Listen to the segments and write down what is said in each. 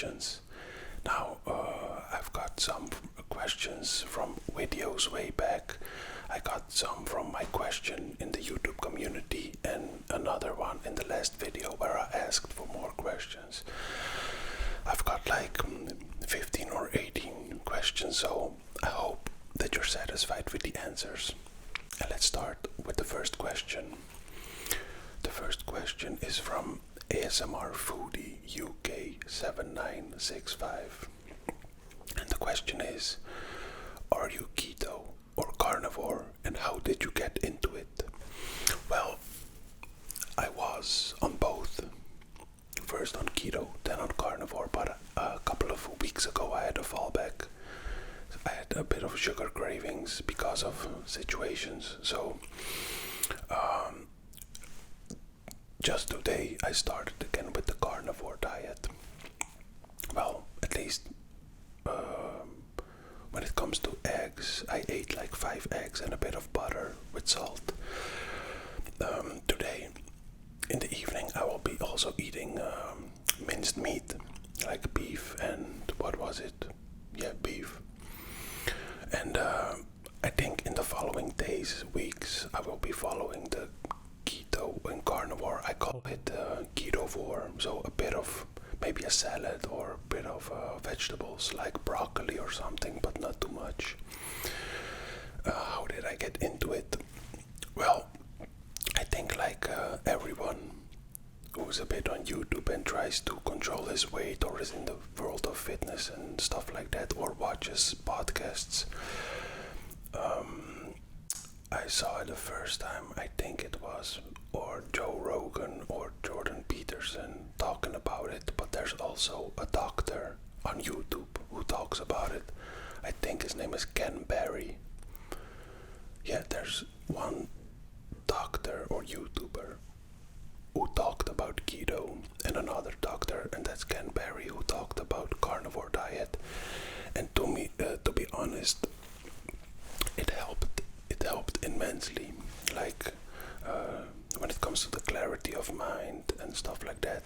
questions. Now, I've got some questions from videos way back. I got some from my question in the YouTube community and another one in the last video where I asked for more questions. I've got like 15 or 18 questions, so I hope that you're satisfied with the answers. And let's start with the first question. The first question is from ASMR Foodie UK 7965. And the question is, are you keto or carnivore, and how did you get into it? Well, I was on both. First on keto, then on carnivore, but a couple of weeks ago I had a fallback. I had a bit of sugar cravings because of situations, so just today I started again with the carnivore diet. Well, at least when it comes to eggs, I ate like 5 eggs and a bit of butter with salt. Today, in the evening, I will be also eating minced meat, like beef and what was it? Yeah, beef. And I think in the following days, weeks, I will be following the keto and carnivore. I call it ketovore, so a bit of maybe a salad or a bit of vegetables like broccoli or something, but not too much. How did I get into it? Well, I think like everyone who's a bit on YouTube and tries to control his weight or is in the world of fitness and stuff like that, or watches podcasts. I saw it the first time, I think it was or Joe Rogan or Jordan Peterson talking about it, but there's also a doctor on YouTube who talks about it. I think his name is Ken Berry. Yeah, there's one doctor or YouTuber who talked about keto and another doctor, and that's Ken Berry, who talked about carnivore diet. And to me, to be honest, it helped immensely, like when it comes to the clarity of mind and stuff like that.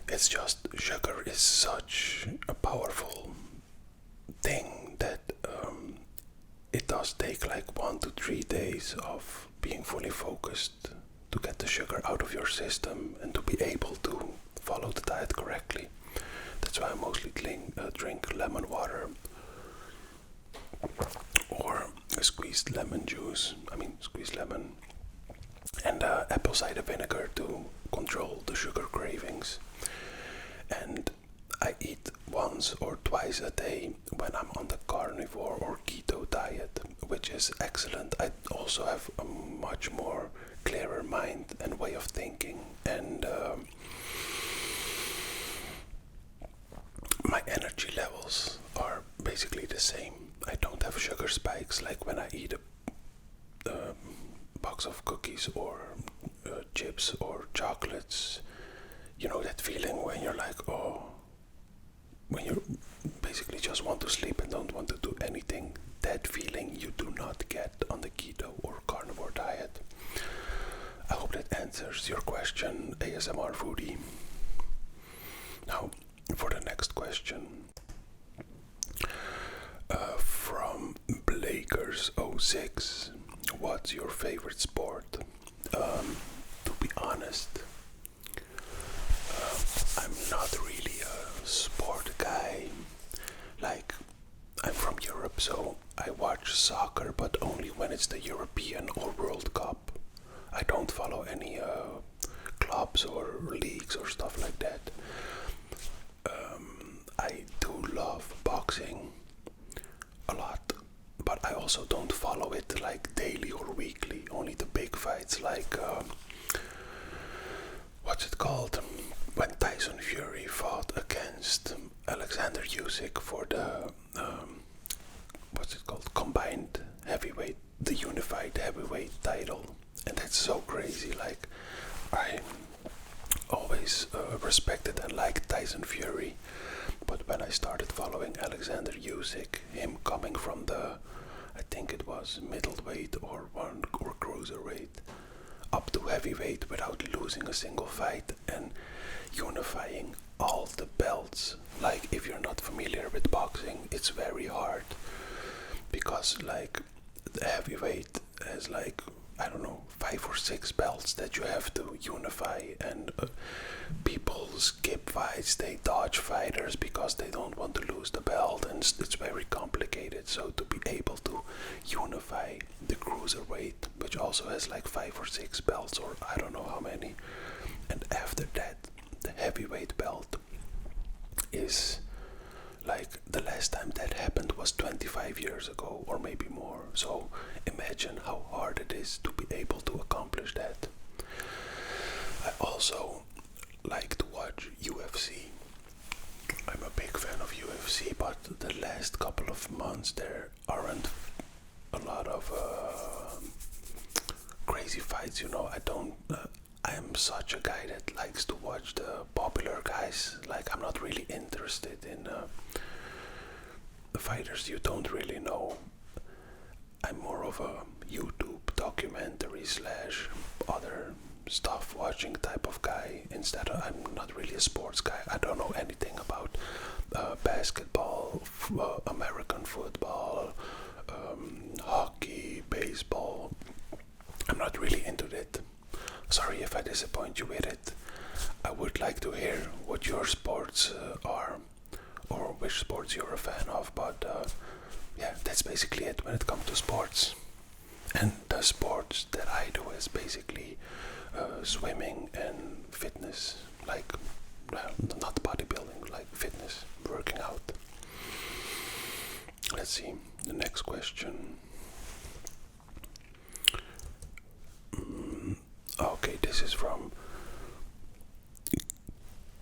It's just sugar is such a powerful thing that it does take like 1 to 3 days of being fully focused to get the sugar out of your system and to be able to follow the diet correctly. That's why I mostly drink lemon water or squeezed lemon and apple cider vinegar to control the sugar cravings. And I eat once or twice a day when I'm on the carnivore or keto diet, which is excellent. I also have a much more clearer mind and way of thinking, and my energy levels are basically the same. I don't have sugar spikes like when I eat a box of cookies or chips or chocolates. You know that feeling when you're like, when you basically just want to sleep and don't want to do anything. That feeling you do not get on the keto or carnivore diet. I hope that answers your question, ASMR Foodie. Now, for the next question. From Blakers06, what's your favorite sport? To be honest, I'm not really a sport guy. Like, I'm from Europe, so I watch soccer, but only when it's the European or World Cup. I don't follow any clubs or leagues or stuff like that. I do love boxing a lot, but I also don't follow it like daily or weekly. Only the big fights, like what's it called? When Tyson Fury fought against Alexander Usyk for the combined heavyweight, the unified heavyweight title, and that's so crazy. Like, I always respected and liked Tyson Fury, but when I started following Alexander Usyk, him coming from the, I think it was middleweight or cruiserweight, up to heavyweight without losing a single fight, and unifying all the belts. Like, if you're not familiar with boxing, it's very hard because like the heavyweight has like, I don't know, 5 or 6 belts that you have to unify, and people skip fights, they dodge fighters because they don't want to lose the belt, and it's very complicated. So to be able to unify the cruiserweight, which also has like 5 or 6 belts, or I don't know how many, and after that the heavyweight belt is like, the last time that happened was 25 years ago or maybe more. So imagine how hard it is to be able to accomplish that. I also like to watch UFC. I'm a big fan of UFC, but the last couple of months there aren't a lot of crazy fights, you know. I am such a guy that likes to watch the popular guys. Like, I'm not really interested in the fighters you don't really know. I'm more of a YouTube documentary slash other stuff watching type of guy. Instead, I'm not really a sports guy. I don't know anything about basketball, American football, hockey, baseball. I'm not really into it. Sorry if I disappoint you with it. I would like to hear what your sports are, or which sports you're a fan of, but yeah, that's basically it when it comes to sports. And the sports that I do is basically swimming and fitness, like, not bodybuilding, like fitness, working out. Let's see, the next question. Okay, this is from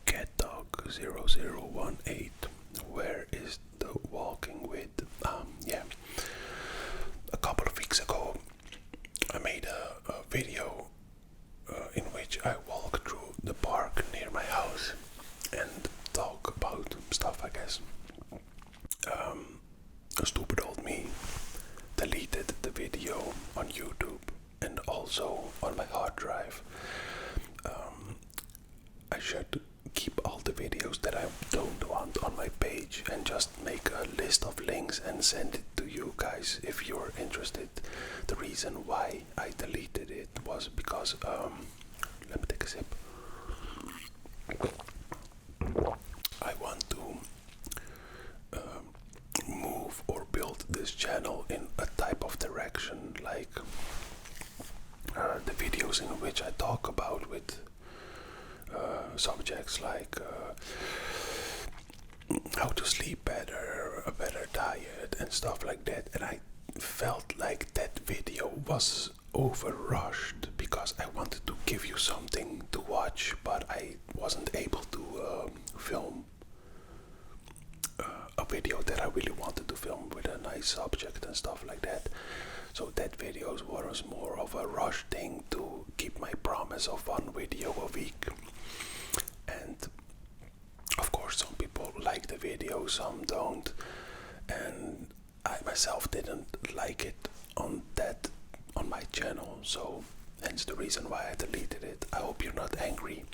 CatDog0018. Where is the walking with? Yeah. A couple of weeks ago, I made a video in which I walk through the park near my house and talk about stuff, I guess. A stupid old me deleted the video on YouTube and also on my hard drive. I should keep all the videos that I don't want on my page and just make a list of links and send it to you guys if you're interested. The reason why I deleted it was because, let me take a sip. I want to move or build this channel in a type of direction, like the videos in which I talk about with subjects like how to sleep better, a better diet and stuff like that. And I felt like that video was overrushed because I wanted to give you something to watch, but I wasn't able to film a video that I really wanted to film with a nice subject and stuff like that. So that video was more of a rush thing to keep my promise of one video a week. And of course some people like the video, some don't, and I myself didn't like it on my channel, so hence the reason why I deleted it. I hope you're not angry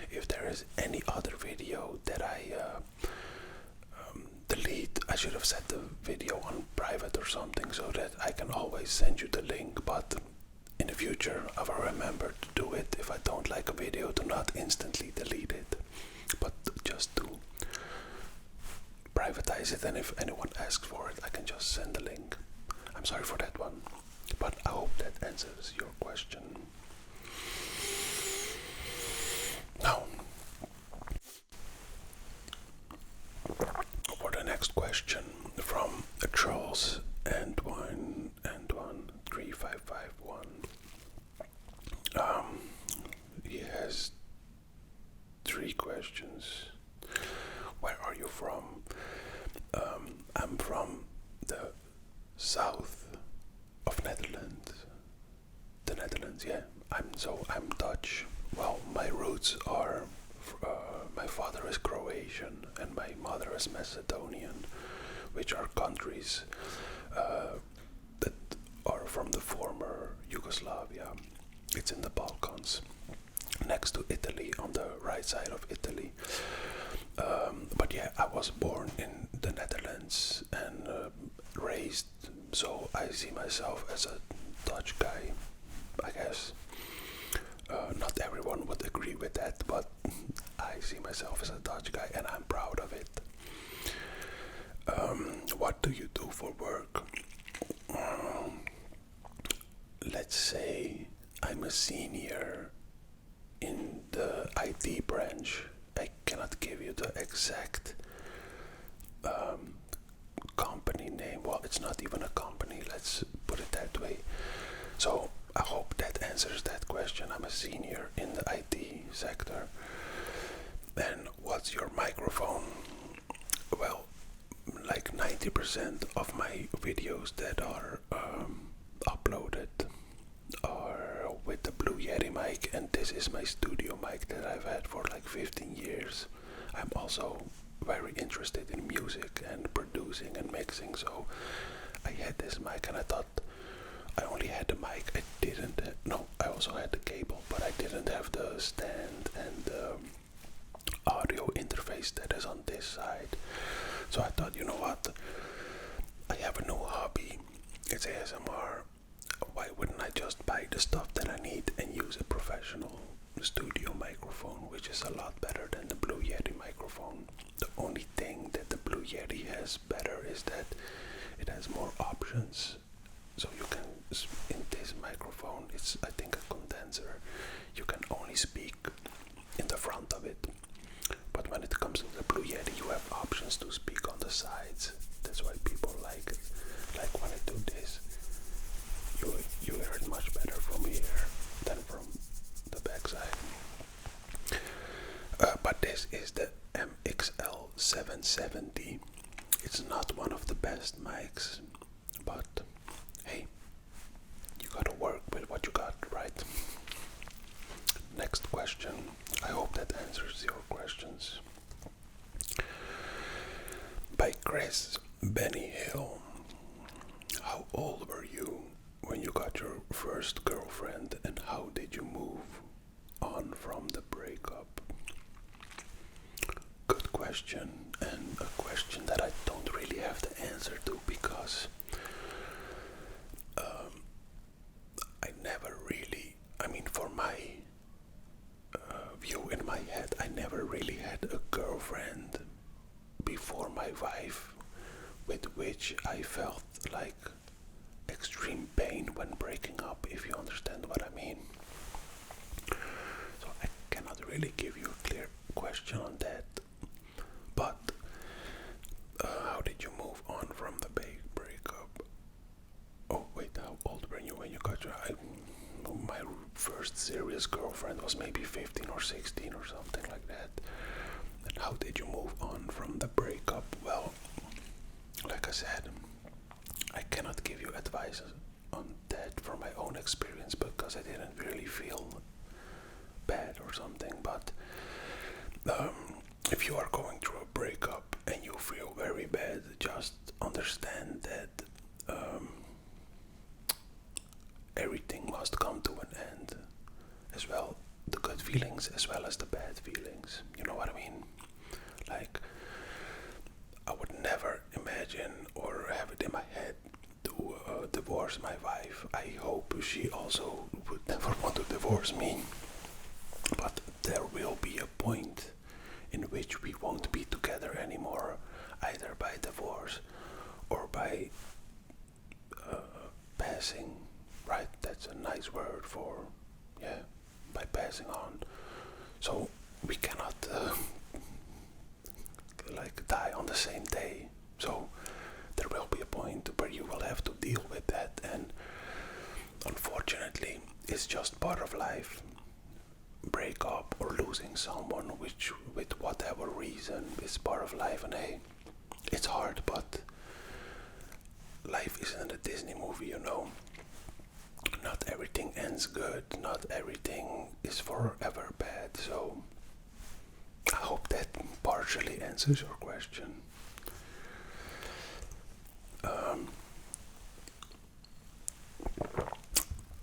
if there is any other video that I delete. I should have set the video on private or something so that I can always send you the link, but in the future I will remember to do it. If I don't like a video, do not instantly delete it, but just to privatize it, and if anyone asks for it I can just send the link. I'm sorry for that one, but I hope that answers your question. Now, for the next question from Charles Antoine 3551. He has 3 questions. Where are you from? I'm from the south of Netherlands. The Netherlands, yeah. I'm Dutch. Well, my roots are, my father is Croatian and my mother is Macedonian, which are countries that are from the former Yugoslavia. It's in the Balkans, next to Italy on the right right side of Italy. But yeah, I was born in the Netherlands and raised, so I see myself as a Dutch guy, I guess. Not everyone would agree with that, but I see myself as a Dutch guy and I'm proud of it. What do you do for work? Let's say I'm a senior in the IT branch. I cannot give you the exact company name. Well, it's not even a company, let's put it that way. So I hope that answers that question. I'm a senior in the IT sector. And what's your microphone? Well, like 90% of my videos that are uploaded are with the Blue Yeti mic, and this is my studio mic that I've had for like 15 years. I'm also very interested in music and producing and mixing, so I had this mic and I thought I only had the mic. I also had the cable, but I didn't have the stand and the audio interface that is on this side. So I thought, you know what, I have a new hobby, it's ASMR. Why wouldn't I just buy the stuff that I need and use a professional studio microphone, which is a lot better than the Blue Yeti microphone. The only thing that the Blue Yeti has better is that it has more options. So you can, in this microphone, it's I think a condenser, you can only speak in the front of it. But when it comes to the Blue Yeti, you have options to speak on the sides. That's why people like it. Like when I do this, you hear it much better from here than from the backside. But this is the MXL 770. It's not one of the best mics, but hey, you gotta work with what you got, right? Next question. I hope that answers your questions. By Chris Benny Hill. How old were you when you got your first girlfriend, and how did you move on from the breakup? Good question, and a question that I don't really have the answer to because I never really, for my view in my head, I never really had a girlfriend before my wife with which I felt like extreme pain when breaking up, if you understand what I mean. So I cannot really give you a clear question on that. But how did you move on from the breakup? Oh wait, how old were you when you got your... my first serious girlfriend was maybe 15 or 16 or something like that. And how did you move on from the breakup? Well, like I said, I cannot give you advice on that from my own experience because I didn't really feel bad or something. But if you are going through a breakup and you feel very bad, just understand that everything must come to an end, as well the good feelings as well as the bad feelings. You know what I mean? Like, I would never imagine or have it in my head to divorce my wife. I hope she also would never want to divorce me. But there will be a point in which we won't be together anymore, either by divorce or by passing. Right, that's a nice word for, by passing on. So we cannot die on the same day. So there will be a point where you will have to deal with that, and unfortunately it's just part of life. Break up or losing someone, which with whatever reason, is part of life. And hey, it's hard, but life isn't a Disney movie, you know. Not everything ends good, not everything is forever bad, so I hope that partially answers your question.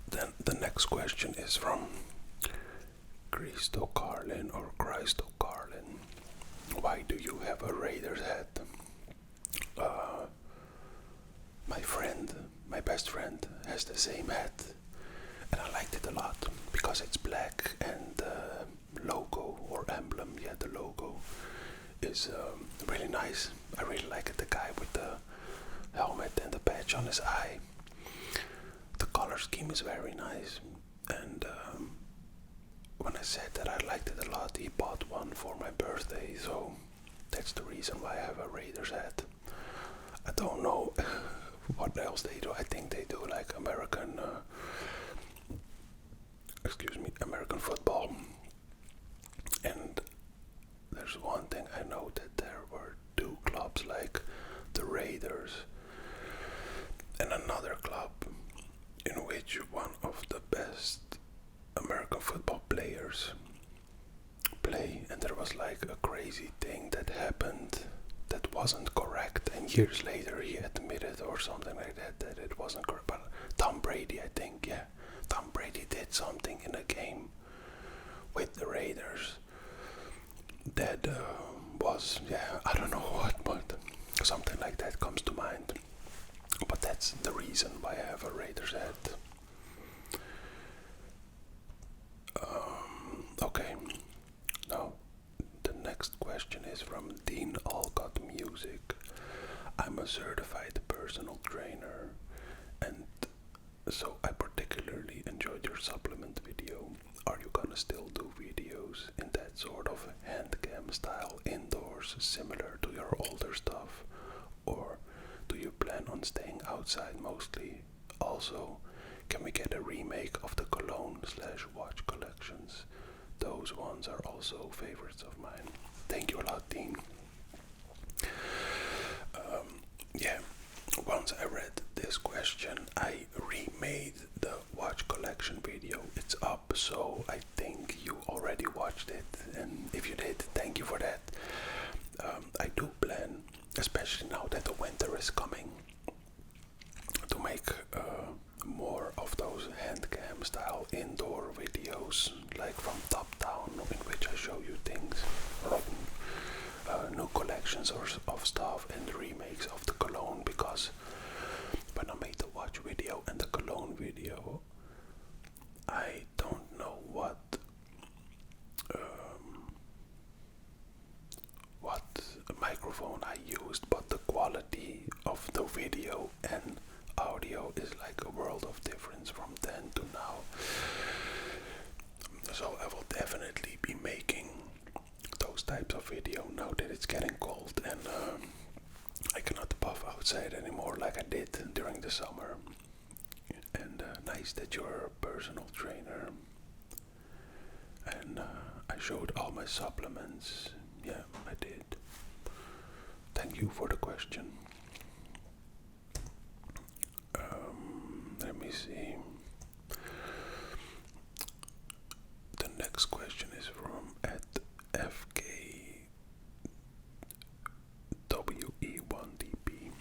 Then the next question is from Cristo Carlin or Christo Carlin, why do you have a Raiders hat? My best friend, has the same hat, and I liked it a lot because it's black and the logo or emblem, the logo is really nice. I really like it. The guy with the helmet and the patch on his eye. The color scheme is very nice, and when I said that I liked it a lot, he bought one for my birthday, so that's the reason why I have a Raiders hat. I don't know what else they do. I think they do like American football. And there's one thing I know, that there were two clubs like the Raiders and another club in which one of the best American football players play, and there was like a crazy thing that happened that wasn't correct, and years later he admitted or something like that it wasn't correct. But Tom Brady, I think, Tom Brady did something in a game with the Raiders that was, I don't know what, but something like that comes to mind. But that's the reason why I have a Raiders hat. Okay, now the next question is from Dean Alcott Music. I'm a certified personal trainer, and so I particularly enjoyed your supplement video. Are you gonna still do videos in that sort of hand cam style indoors, similar to your older stuff, or do you plan on staying outside mostly? Also, can we get a remake of the cologne/watch collections? Those ones are also favorites of mine. Thank you a lot, Dean. Once I read this question, I remade the watch collection video. It's up, so I think you already watched it, and if you did, thank you for that. I do plan, especially now that the winter is coming, to make more of those hand cam style indoor videos, like from top down, in which I show you things like new collections of stuff and remakes of the cologne, because when I made the watch video and the cologne video, I don't know what microphone I used, but the quality of the video and audio is like a world of difference from then to now. So I will definitely be making those types of video now that it's getting cold and I cannot puff outside anymore like I did during the summer. And nice that you're a personal trainer. And I showed all my supplements. Yeah, I did. Thank you for the question. Let me see. The next question is from FKWE1DP.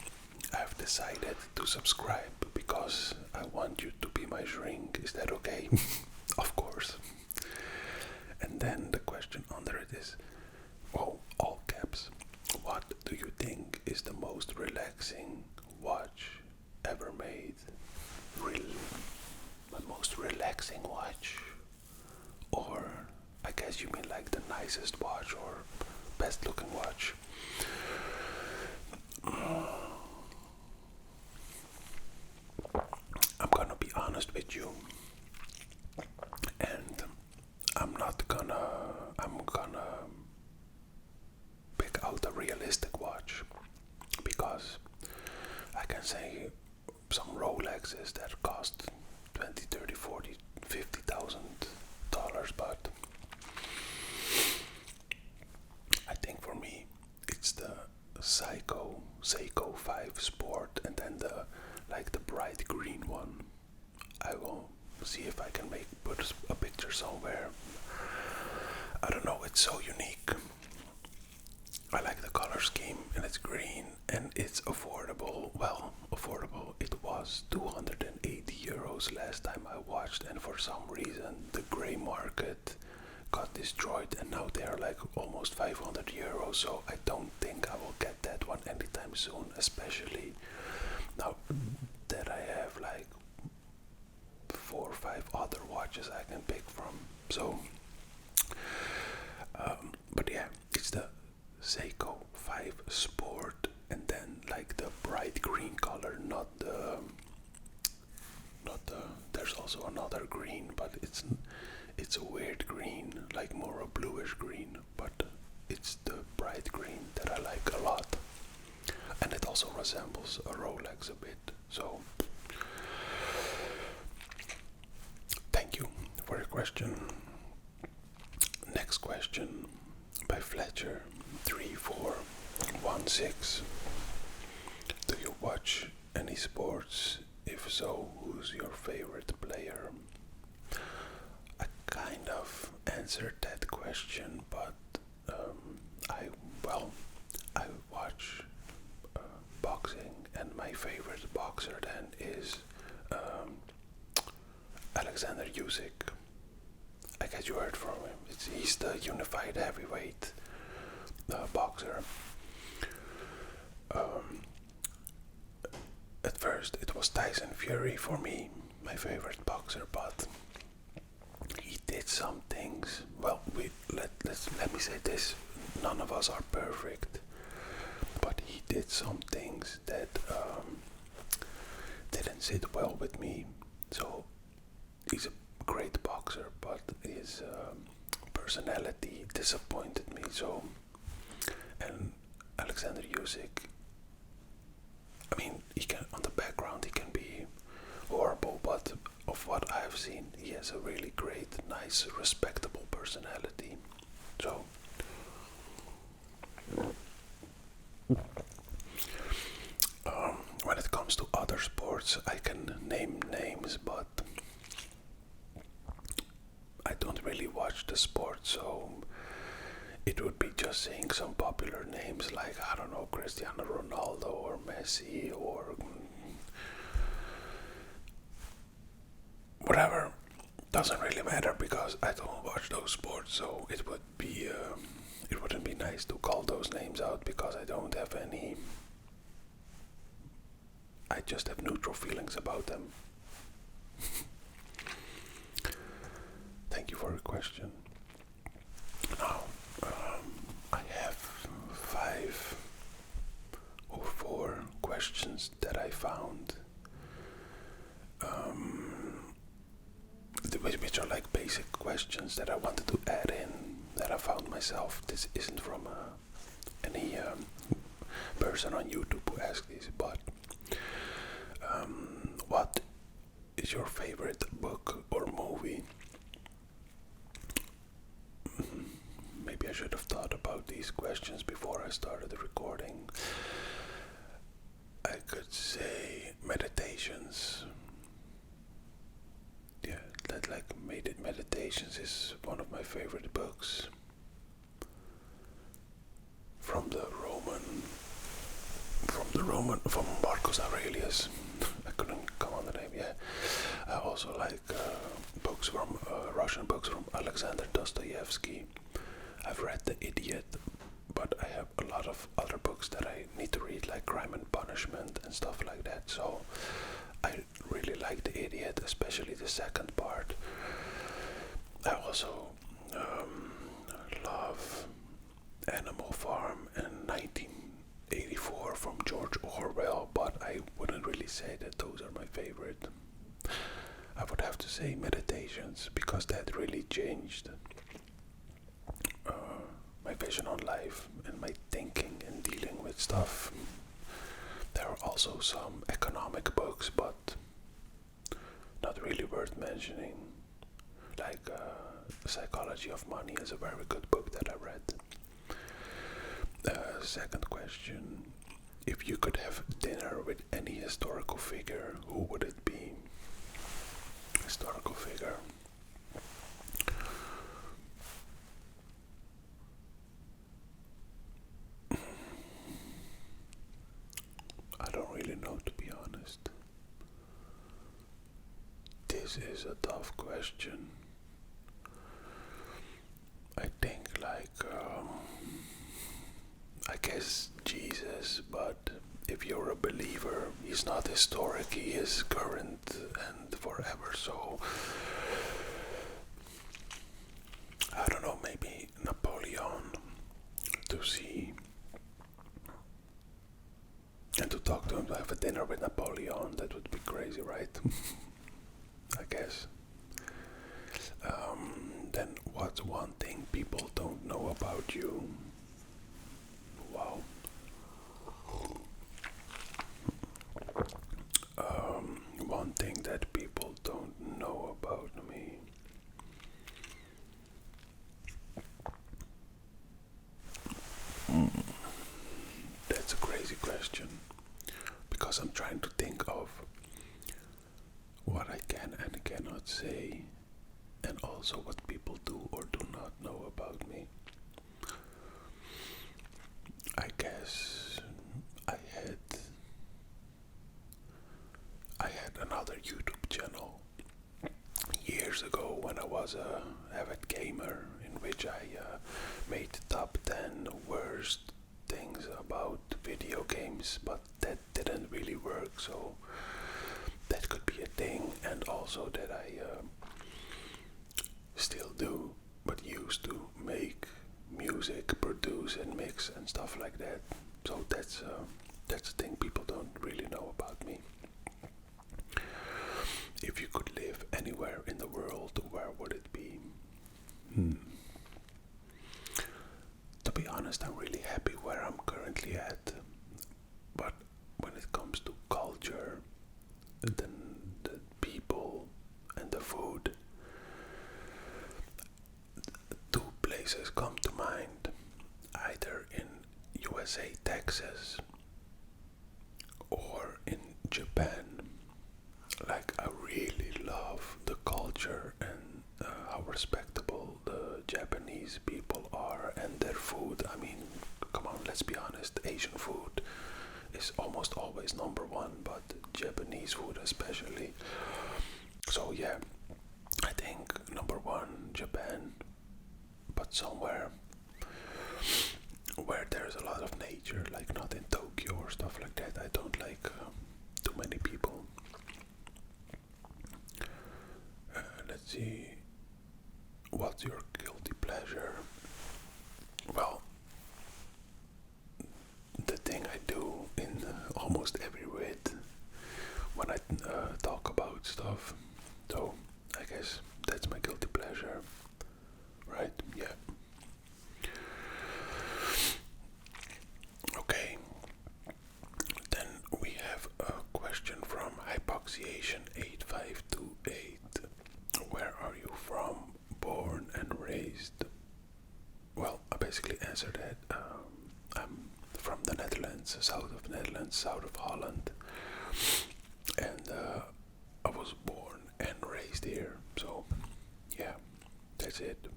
I've decided to subscribe because I want you to be my shrink. Is that okay? Of course. And then the question under it is, all caps. What do you think is the most relaxing watch ever made? My most relaxing watch? Or I guess you mean like the nicest watch or best looking watch? I'm gonna be honest with you, and I'm gonna pick out a realistic watch, because I can say some Rolexes that cost 20, 30, 40, 50,000 dollars, but I think for me it's the Seiko 5 Sport, and then the bright green one. I will see if I can put a picture somewhere. I don't know, it's so unique. I like the color scheme, and it's green, and it's affordable. Well, affordable. It was 280 euros last time I watched, and for some reason the gray market destroyed, and now they are like almost 500 euros. So I don't think I will get that one anytime soon, especially now that I have like 4 or 5 other watches I can pick from. So, but yeah, it's the Seiko 5 Sport, and then like the bright green color, not the. There's also another green, but it's a weird green, like more a bluish green, but it's the bright green that I like a lot, and it also resembles a Rolex a bit. So, thank you for your question. Next question by Fletcher 3416. Do you watch any sports? If so, who's your favorite player? I kind of answered that question, but I watch boxing, and my favorite boxer then is Alexander Usyk. I guess you heard from him. He's the unified heavyweight boxer. At first it was Tyson Fury for me, my favorite boxer, but he did some things. Well, let me say this: none of us are perfect, but he did some things that didn't sit well with me. So he's a great boxer, but his personality disappointed me. So, and Alexander Usyk, I mean, he can, on the background he can be horrible, but of what I have seen, he has a really great, nice, respectable personality. So, when it comes to other sports, I can name names, but I don't really watch the sport, so it would be just saying some popular names like, I don't know, Cristiano Ronaldo or Messi or whatever. Doesn't really matter because I don't watch those sports, so it wouldn't be nice to call those names out because I don't have any. I just have neutral feelings about them. Thank you for your question. Now, I have 5 or 4 questions that I found, which are like basic questions that I wanted to add in that I found myself. This isn't from any person on YouTube who asked this, but what is your favorite book or movie? Maybe I should have thought about these questions before I started the recording. I could say Meditations. Yeah, Meditations is one of my favorite books. From Marcus Aurelius. I couldn't come on the name. Yeah, I also like Russian books from Alexander Dostoevsky. I've read The Idiot, but I have a lot of other books that I need to read, like Crime and Punishment and stuff like that. So I really like The Idiot, especially the second part. I also love Animal Farm and 1984 from George Orwell, but I wouldn't really say that those are my favorite. I would have to say Meditations, because that really changed my vision on life and my thinking and dealing with stuff. There are also some economic books, but not really worth mentioning. Like Psychology of Money is a very good book that I read. Second question: if you could have dinner with any historical figure, who would it be? Historical figure. I don't really know, to be honest. This is a tough question. like, I guess Jesus, but if you're a believer, he's not historic, he is current and forever, so I don't know, maybe Napoleon, to see and to talk to him, to have a dinner with Napoleon. That would be crazy, right? I guess. Then what's one thing people don't know about you? Wow. One thing that people don't know about me. That's a crazy question, because I'm trying to think of what I can and cannot say, and also what people do or do not know about me. I guess I had another YouTube channel years ago when I was a avid gamer, in which I made top 10 worst things about video games, but that didn't really work, so that could be a thing. And also that I still do, but used to make music, produce and mix and stuff like that. So that's a thing people don't really know about me. If you could live anywhere in the world, where would it be? To be honest, I'm really happy where I'm currently at. But when it comes to culture, then the people and the food, two places come to mind. Either in USA, Texas, or in Japan. Like, I really love the culture and how respectable the Japanese people are and their food. I mean, come on, let's be honest, Asian food is almost always number one, but Japanese food especially. So yeah, I think number one, Japan, but somewhere where there's a lot of nature, like not in Tokyo or stuff like that. I don't like too many people. Let's see, what's your guilty pleasure? Well, the thing I do in almost every vid when I talk about stuff. So I guess that's my guilty pleasure, right? Yeah. Okay. Then we have a question from Hypoxiation8528. Where are you from? Born and raised? Well, I basically answered that. I'm from the Netherlands, south of Netherlands, south of Holland, and I was born and raised here. So, yeah, that's it.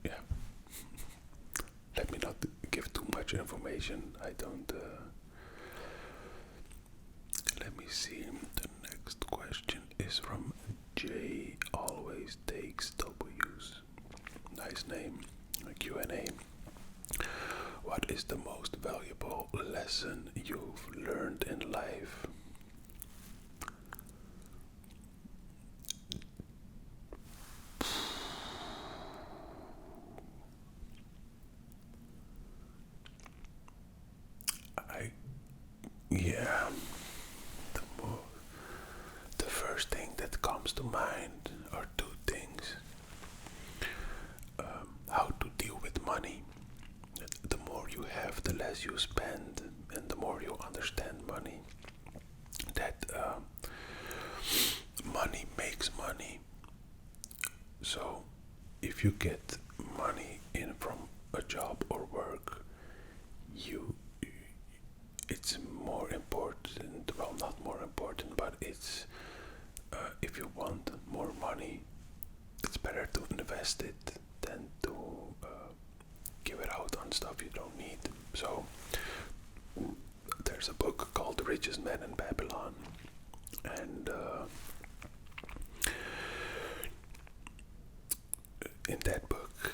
Yeah, let me not give too much information. I don't. Let me see. The next question is from J. Always Takes W's. Nice name. Q&A. What is the most valuable lesson you've learned in life? Yeah, the first thing that comes to mind are two things. How to deal with money. The more you have, the less you spend, and the more you understand money. That money makes money. So if you get money in from a job or work, it's more important, well, not more important, but it's if you want more money, it's better to invest it than to give it out on stuff you don't need. So there's a book called The Richest Man in Babylon, and in that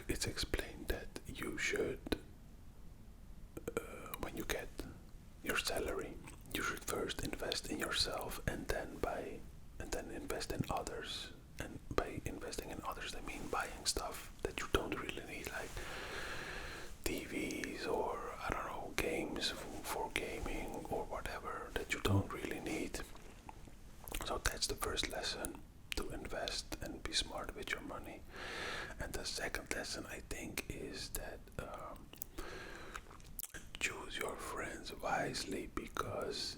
it's explained that you should, when you get your salary, you should first invest in yourself, and then invest in others. And by investing in others, I mean buying stuff that you don't really need, like TVs or I don't know, games for gaming or whatever that you don't really need. So that's the first lesson, to invest and be smart with your money. And the second lesson, I think, is that choose your friends wisely, because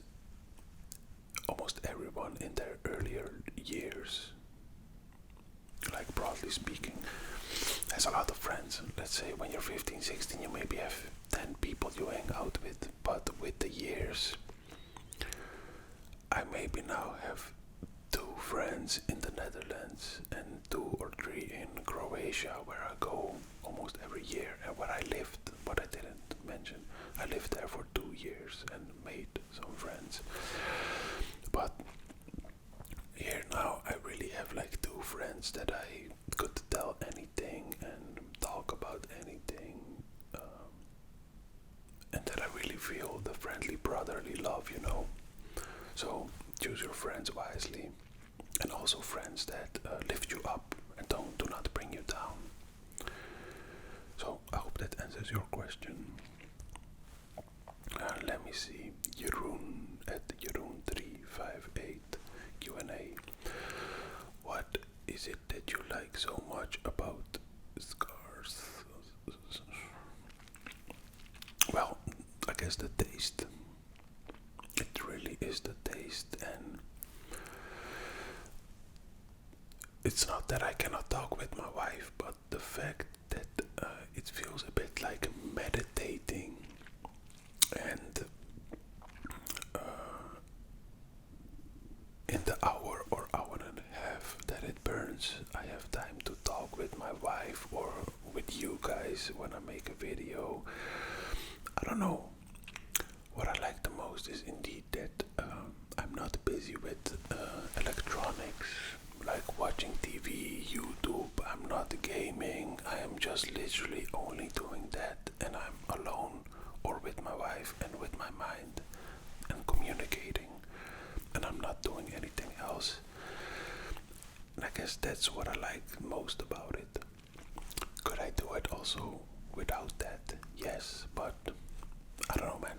almost everyone in their earlier years, like broadly speaking, has a lot of friends. Let's say when you're 15, 16, you maybe have 10 people you hang out with, but with the years, I maybe now have 2 friends in the Netherlands and 2 or 3 in Croatia, where I go almost every year, and where I lived, what I didn't mention, I lived there for 2 years and made some friends. But here now I really have like 2 friends that I could tell anything and talk about anything, and that I really feel the friendly brotherly love, So choose your friends wisely, and also friends that lift you up and do not bring you down. So I hope that answers your question. Let me see. Jeroen at Jeroen358 Q&A. What is it that you like so much about cigars? Well, I guess the taste. It really is the taste, and it's not that I cannot talk with my wife, but the fact that it feels a bit like meditating, and in the hour or hour and a half that it burns, I have time to talk with my wife or with you guys when I make a video. I don't know. What I like the most is indeed that I'm not busy with electronics, like watching TV, YouTube. I'm not gaming. I am just literally only doing that, and I'm alone or with my wife and with my mind and communicating, and I'm not doing anything else. And I guess that's what I like most about it. Could I do it also without that? Yes, but I don't know, man.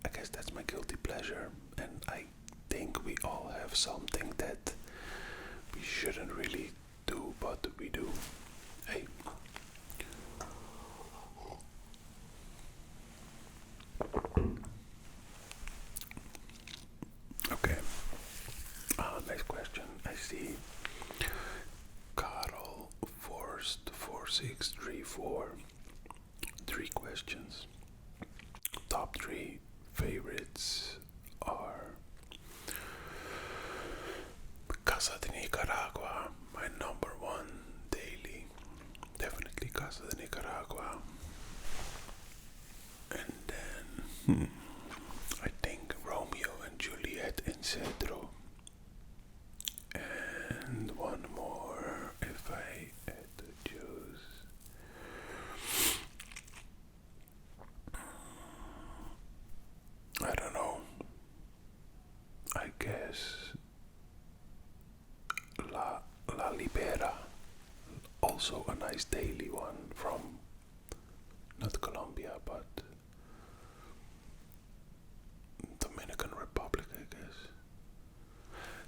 I guess that's my guilty pleasure, and I think we all have something that we shouldn't really do, but we do. Hey. Okay. Next question. I see Carl Forst 4634. 3 questions. Top 3 favorites are Casa de Nicaragua, my number 1 daily. Definitely Casa de Nicaragua. And then I think Romeo and Juliet in Cedro. And one more, if I had to choose. I don't know. I guess La Libera, also a nice daily one from not Colombia but Dominican Republic, I guess.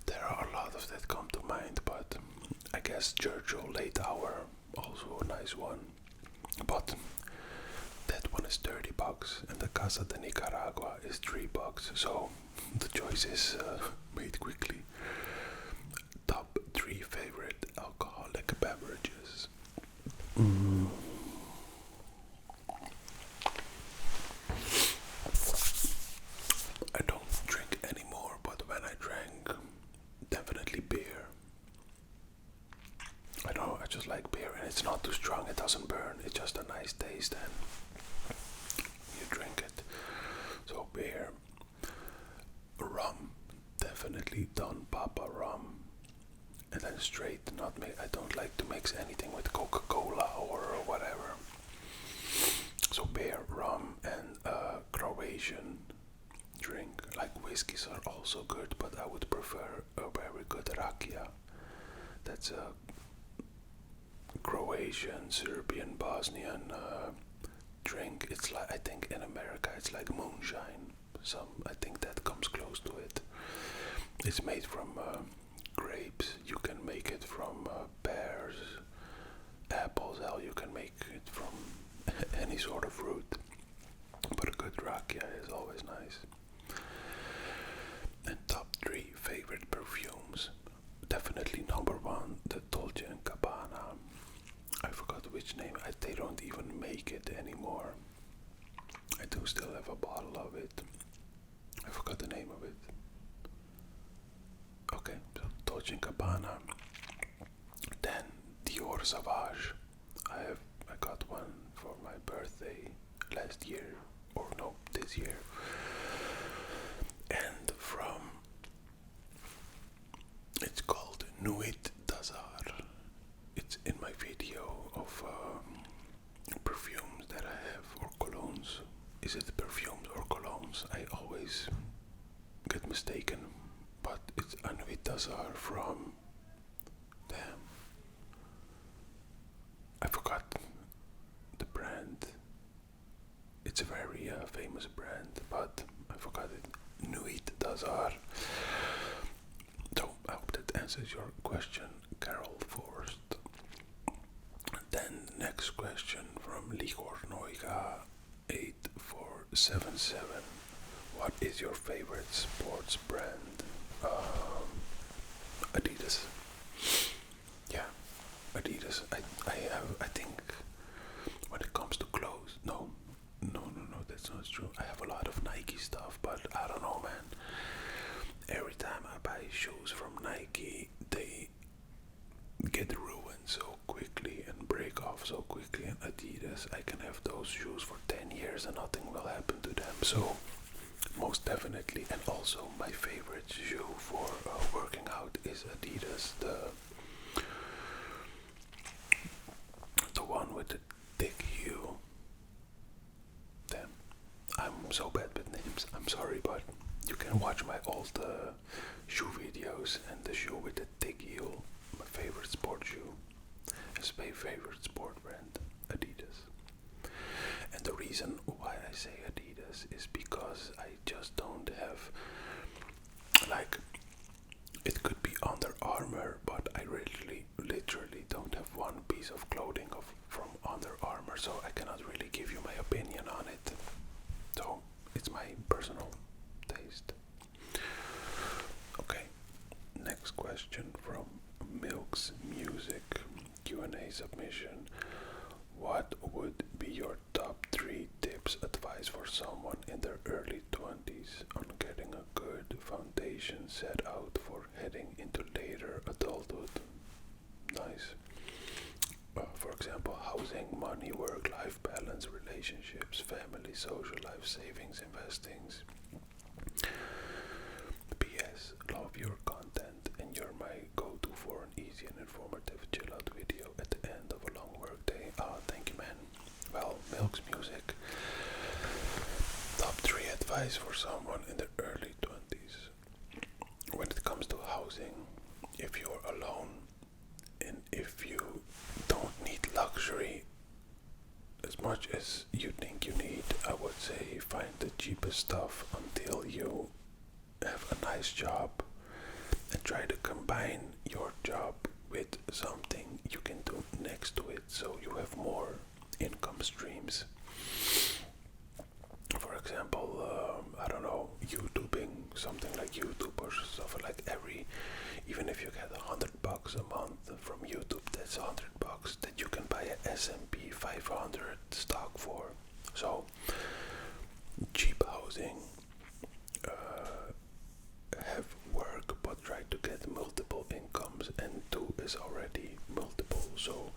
There are a lot of that come to mind, but I guess Churchill Late Hour, also a nice one. But that one is $30 and the Casa de Nicaragua is $3, so the choice is made quickly. Top 3 favorite alcoholic beverages. I don't drink anymore, but when I drank, definitely beer. I know, I just like beer, and it's not too strong, it doesn't burn, it's just a nice taste, and you drink it. So beer. Rum, definitely Don Papa rum. And then straight, I don't like to mix anything with Coca-Cola or also good, but I would prefer a very good rakia. That's a Croatian, Serbian, Bosnian drink. It's like, I think in America it's like moonshine. I think that comes close to it. It's made from grapes. You can make it from pears, apples. Hell, you can make it from any sort of fruit. But a good rakia is always nice. And top 3 favorite perfumes. Definitely number 1, the Dolce & Gabbana. I forgot which name. They don't even make it anymore. I do still have a bottle of it. I forgot the name of it. Okay, so Dolce & Gabbana. Then Dior Sauvage. I got one for my birthday last year, or no, this year. And it's called Nuit d'Azar. It's in my video of perfumes that I have, or colognes. Is it perfumes or colognes? I always get mistaken, but it's Nuit d'Azar from, damn, I forgot the brand. It's a very famous brand, but I forgot it. Nuit d'Azar. So I hope that answers your question, Carol Forst. Then next question from Ligor Noiga 8477. What is your favorite sports brand? Adidas. Yeah, Adidas. I think when it comes to clothes, no, that's not true. I have a lot of Nike stuff, but I don't know, man. Every time I buy shoes from Nike, they get ruined so quickly and break off so quickly. And Adidas, I can have those shoes for 10 years and nothing will happen to them. So most definitely. And also my favorite shoe for working out is Adidas, the one with the thick heel. Damn, I'm so bad with names. I'm sorry, but you can watch my old shoe videos, and the shoe with the thick heel, my favorite sport shoe, is my favorite sport brand, Adidas. And the reason why I say Adidas is because I just don't have, like, it could be Under Armour, but I literally don't have one piece of clothing from Under Armour, so I cannot really give you my opinion on it. So it's my personal taste. Okay, next question from Milk's Music Q&A submission. What would be your top 3 tips, advice for someone in their early 20s on getting a good foundation set out for heading into later adulthood? Nice. For example, housing, money, work-life balance, relationships, family, social life, savings, investings. PS, love your content and you're my go-to for an easy and informative chill-out video at the end of a long work day. Thank you, man. Well, Milk's Music. Top 3 advice for someone in their early 20s. When it comes to housing, if you're alone and if you don't need luxury as much as you think you need, I would say find the cheapest stuff until you have a nice job, and try to combine your job with something you can do next to it so you have more income streams. For example, I don't know, YouTubing, something like YouTube or stuff like even if you get $100 a month from YouTube, that's $100 that you can buy a S&P 500 stock for. So cheap housing, have work, but try to get multiple incomes, and 2 is already multiple. So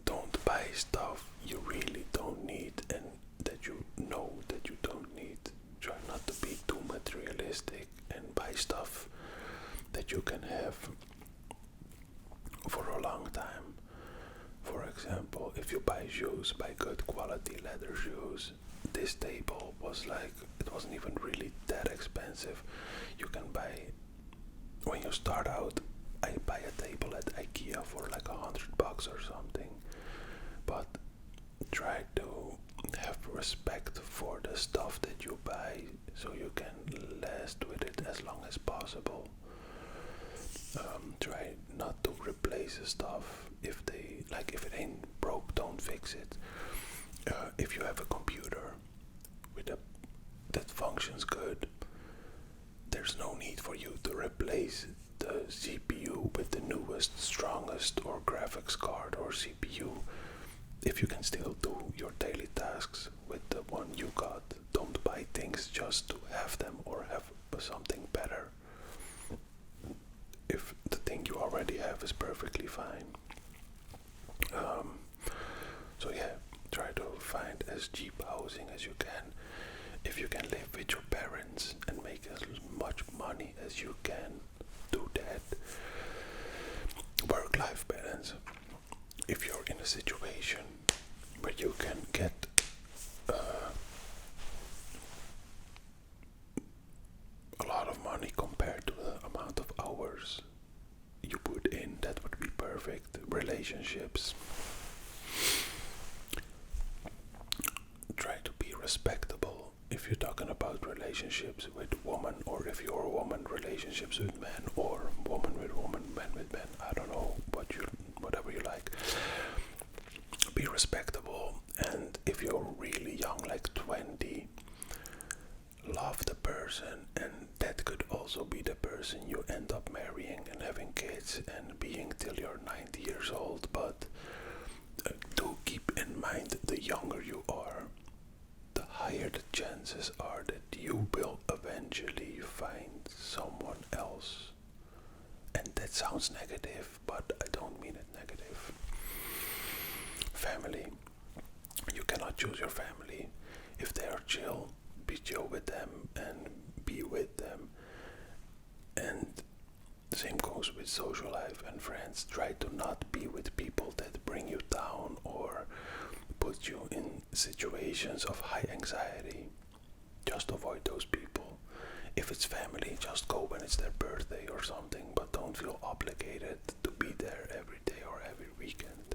don't buy stuff you really don't need and that you know that you don't need. Try not to be too materialistic and buy stuff that you can have for a long time. For example, if you buy shoes, buy good quality leather shoes. This table was like, it wasn't even really that expensive. You can buy, when you start out, I buy a table at IKEA for like $100 or something. But try to have respect for the stuff that you buy so you can last with it as long as possible. Try not to replace the stuff if it ain't broke, don't fix it. If you have a computer that functions good, there's no need for you to replace the CPU with the newest, strongest or graphics card or CPU. If you can still do your daily tasks with the one you got, don't buy things just to have them or have something better if the thing you already have is perfectly fine. So yeah, try to find as cheap housing as you can. If you can live with your parents and make as much money as you can, do that. Work-life balance. If you're in a situation where you can get a lot of money compared to the amount of hours you put in, that would be perfect. Relationships. Try to be respectable. If you're talking about relationships with women, or if you're a woman, relationships with men, or woman with woman, man with men, I don't know whatever you like. Be respectable. And if you're really young, like 20, love the person, and that could also be the person you end up marrying and having kids and being till you're 90 years old. But do keep in mind, the younger you are, the higher the chances are that you will eventually find someone else. And that sounds negative, but I don't mean it negative. Family. You cannot choose your family. If they are chill, be chill with them and be with them. And the same goes with social life and friends. Try to not be with people that bring you down or put you in situations of high anxiety. Just avoid those people. If it's family, just go when it's their birthday or something, but don't feel obligated to be there every day or every weekend.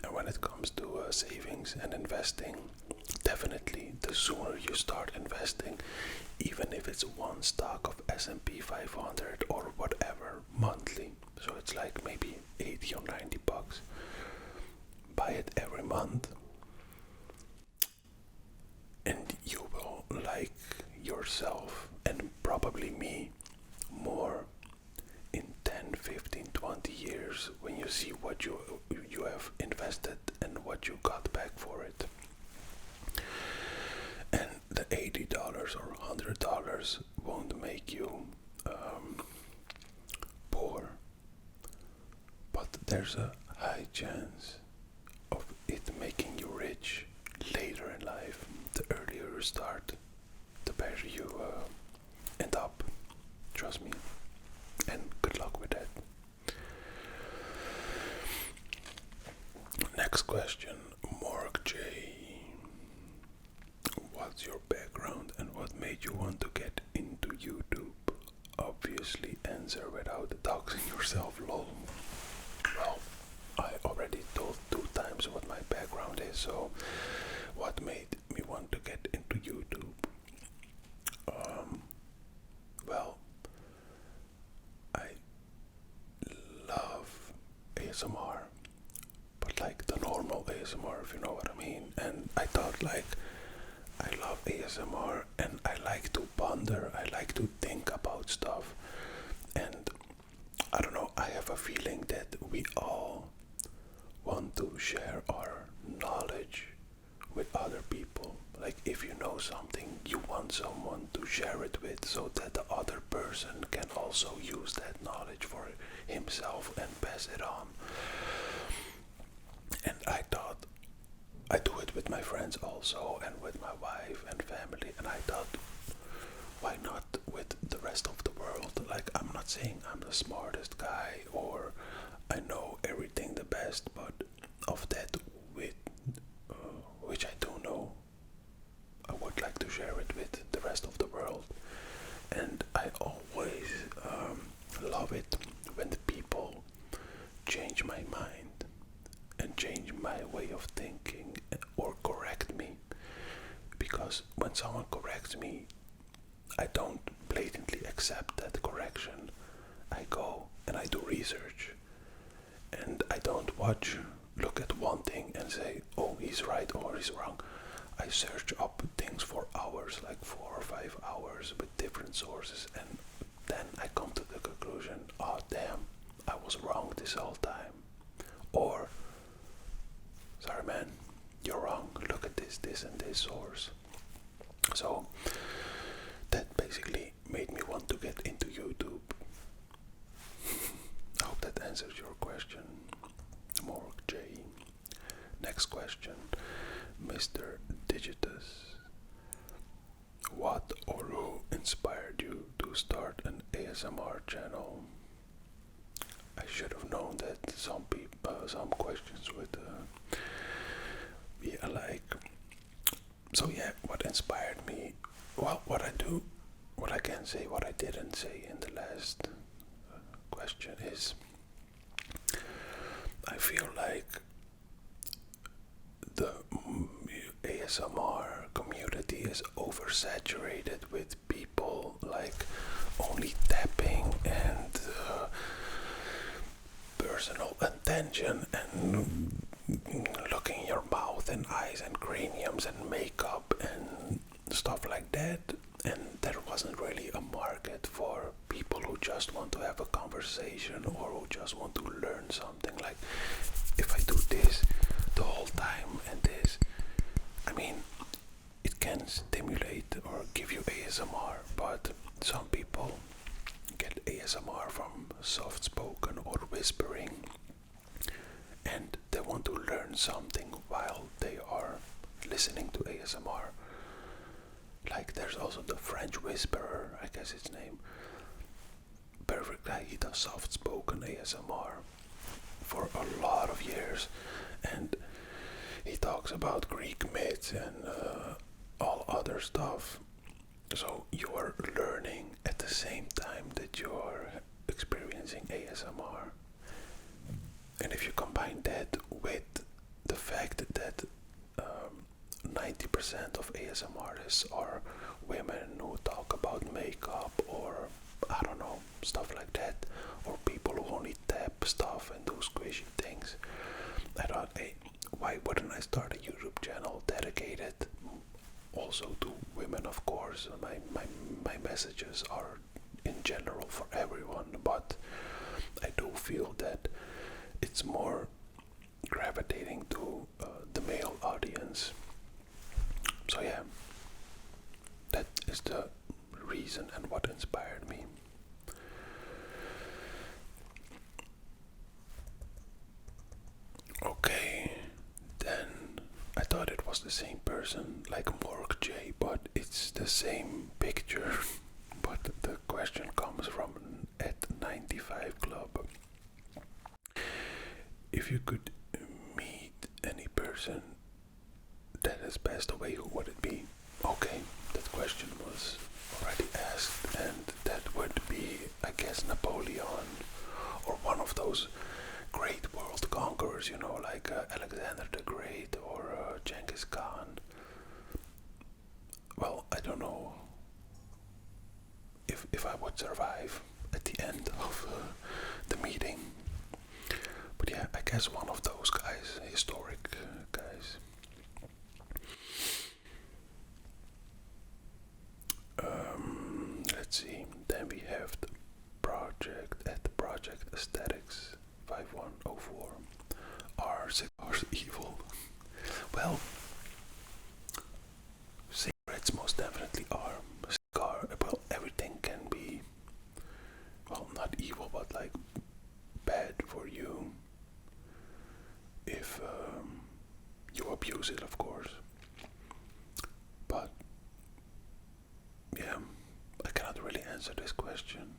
And when it comes to savings and investing, definitely the sooner you start investing, even if it's one stock of S&P 500 or whatever monthly, so it's like maybe 80 or 90 bucks, buy it every month, and you will like yourself and probably me more in 10, 15, 20 years when you see what you have invested and what you got back for it. And the $80 or $100 won't make you poor, but there's a high chance of it making you rich later in life. The earlier you start, the better you end up. Trust me. And good luck with that. Next question, Mark J. What's your background and what made you want to get into YouTube? Obviously answer without doxing yourself, lol. Well, I already told 2 times what my background is, so what made me want to get into YouTube? Well, I love ASMR, but like the normal ASMR, if you know what I mean. And I thought, like, I love ASMR and I like to ponder, I like to think about stuff. And I don't know, I have a feeling that we all want to share our knowledge with other people. Like, if you know something, you want someone to share it with so that the other person can also use that knowledge for himself and pass it on. And I thought, I do it with my friends also and with my wife and family, and I thought, why not with the rest of the world? Like, I'm not saying I'm the smartest guy or I know everything the best, but of that with which I do know, I would like to share it with the rest of the world. And I always love it when the people change my mind and change my way of thinking or correct me. Because when someone corrects me, I don't blatantly accept that correction. I go and I do research. And I don't look at one thing and say, oh, he's right or he's wrong. I search up things for hours, like 4 or 5 hours with different sources, and then I come to the conclusion, oh damn, I was wrong this whole time. Or, sorry man, you're wrong, look at this and this source. So, that basically made me want to get into YouTube. I hope that answers your question, Morg J. Next question, Mr. Digitus. What or who inspired you to start an ASMR channel? I should have known that some questions would be alike. So yeah, what inspired me? Well, what I can say, what I didn't say in the last question is, I feel like the ASMR community is oversaturated with people like only tapping and personal attention and looking in your mouth and eyes and craniums and makeup and stuff like that. And there wasn't really a market for people who just want to have a conversation or who just want to learn something. Like, if I do this the whole time and this, I mean, it can stimulate or give you ASMR, but some people get ASMR from soft spoken or whispering, and they want to learn something while they are listening to ASMR. Like, there's also the French whisperer, I guess his name. Perfect guy, he does soft spoken ASMR for a lot of years, and he talks about Greek myths and all other stuff. So you are learning at the same time that you are experiencing ASMR. And if you combine that with the fact that 90% of ASMRists are women who talk about makeup or, I don't know, stuff like that, or people who only tap stuff and do squishy things, I thought, hey, why wouldn't I start a YouTube channel dedicated also to women? Of course, my messages are in general for everyone, but I do feel that it's more gravitating to the male audience. So yeah, that is the reason and what inspired me. Okay, then I thought it was the same person, like Morg J, but it's the same picture. But the question comes from @95 Club. If you could meet any person that has passed away, who would it be? Okay, that question was already asked, and that would be, I guess, Napoleon, or one of those great world conquerors, you know, like Alexander the Great or Genghis Khan. Well, I don't know if I would survive at the end of the meeting. But yeah, I guess one of those guys, historic guys. Let's see, then we have the Project Aesthetics 5104. Are cigars evil? Well, cigarettes most definitely are. Well, everything can be, well, not evil, but like bad for you if you abuse it, of course. But yeah, I cannot really answer this question.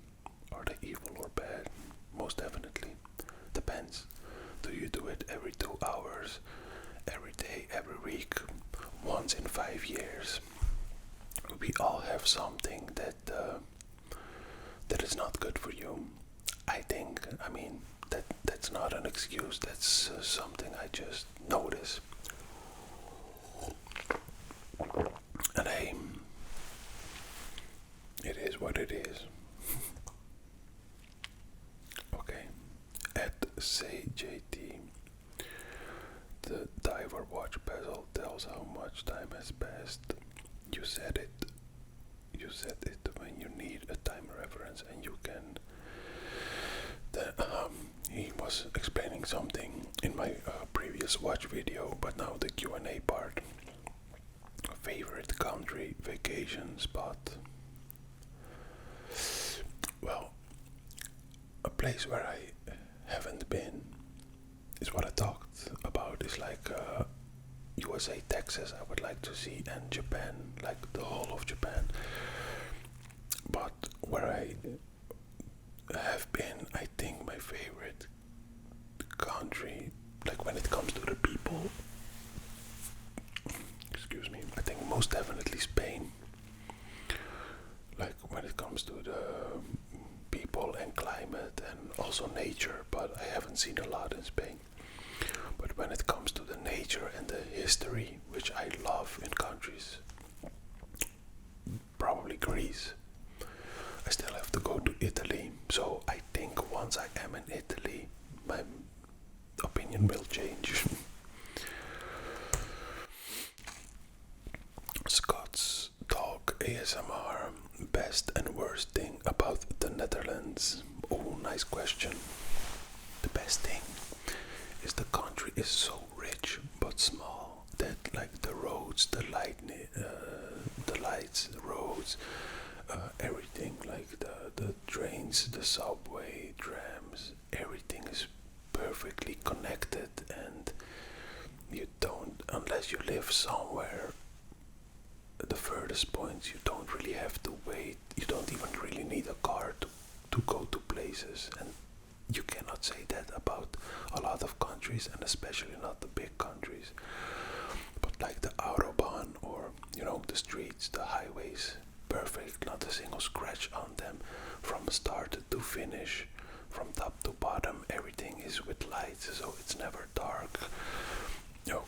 Are they evil or bad? Most definitely. Depends. Do you do it it every 2 hours, every day, every week, once in 5 years. We all have something that is not good for you. I think, I mean, that's not an excuse, that's something I just notice. And hey, it is what it is. Okay, at SayJT, the diver watch bezel tells how much time has passed. You said it. You said it when you need a time reference, and you can. He was explaining something in my previous watch video, but now the Q&A part. Favorite country, vacation spot. Well, a place where I haven't been is what I talked about. Is like USA, Texas. I would like to see, and Japan, like the whole of Japan. But where I have been, I think my favorite country, like when it comes to the people, excuse me, I think most definitely Spain. Like when it comes to the people and climate and also nature, but I haven't seen a lot in Spain. But when it comes to the nature and the history, which I love in countries, probably Greece. I still have to go to Italy, so I think once I am in Italy, my opinion will change. Scott's Talk ASMR, best and worst thing about the Netherlands. Oh, nice question. The best thing is the country is so rich but small that like the roads, the lights, the roads, everything, like the trains, the subway, trams, everything is perfectly connected, and you don't, unless you live somewhere at the furthest points, you don't really have to wait, you don't even really need a car to go to places, and you cannot say that about a lot of countries, and especially not the big countries. But like the Autobahn, or the streets, the highways, perfect, not a single scratch on them from start to finish, from top to bottom. Everything is with lights, so it's never dark.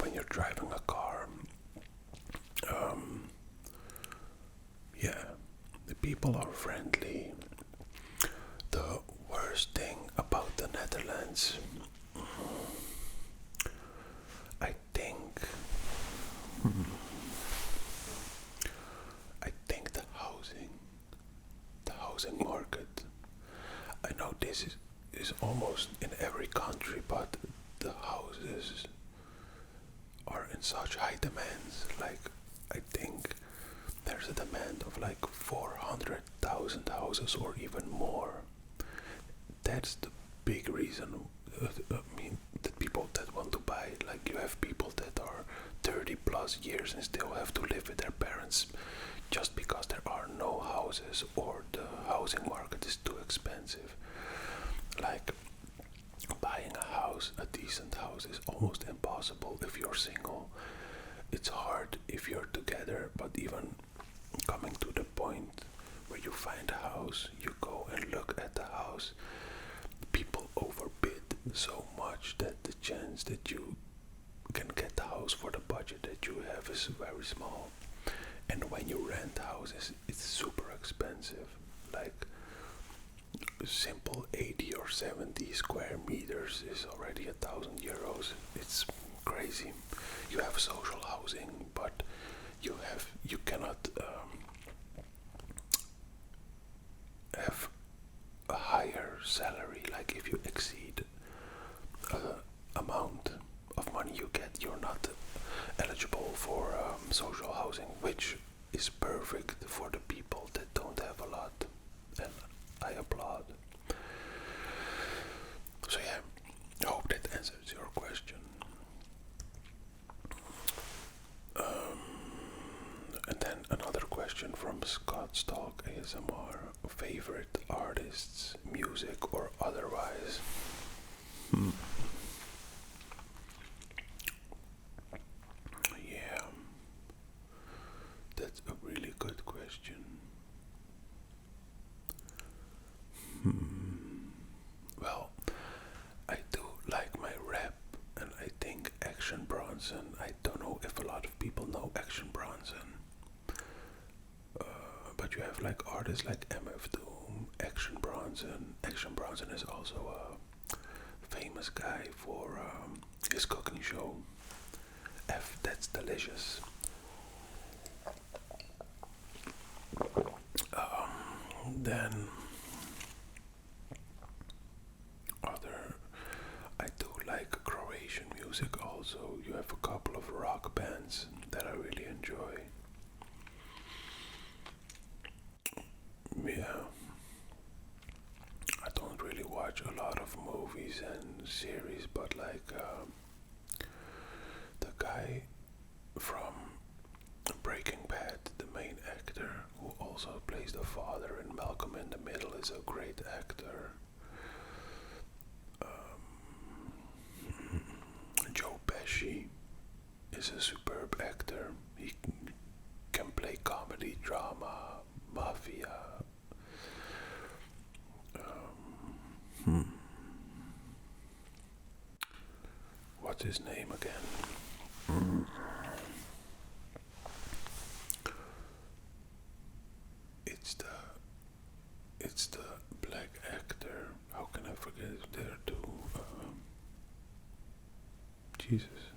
When you're driving a car, yeah, the people are friendly. The worst thing about the Netherlands, I think the housing market. I know this is almost in every country, but the houses are in such high demands. Like, I think there's a demand of like 400,000 houses or even more. That's the big reason. That people that want to buy, like you have people that are 30 plus years and still have to live with their parents just because there are no houses or the housing market is too expensive. Like buying a house, a decent house, is almost impossible if you're single. It's hard if you're together, but even coming to the point where you find a house, you go and look at the house, people overbid so much that the chance that you can get the house for the budget that you have is very small. And when you rent houses, it's super expensive. Like simple 80 or 70 square meters is already €1,000. It's crazy. You have social housing, but you cannot have a higher salary. Like if you exceed amount of money you get, you're not eligible for social housing, which is perfect for the people that don't have a lot, and I applaud. So yeah, I hope that answers your question. And then another question from Scott's Talk ASMR: favorite artists, music or otherwise? Bronson. I don't know if a lot of people know Action Bronson. But you have like artists like MF Doom, Action Bronson. Action Bronson is also a famous guy for his cooking show. That's Delicious. Then I do like Croatian music also. You have a couple of rock bands that I really enjoy. Yeah, I don't really watch a lot of movies and series, but like the guy from Breaking Bad, the main actor who also plays the father in Malcolm in the Middle, is a great actor. Joe Pesci is a superb actor. He can play comedy, drama, mafia. What's his name again? It's the black actor. How can I forget it? There too. Jesus.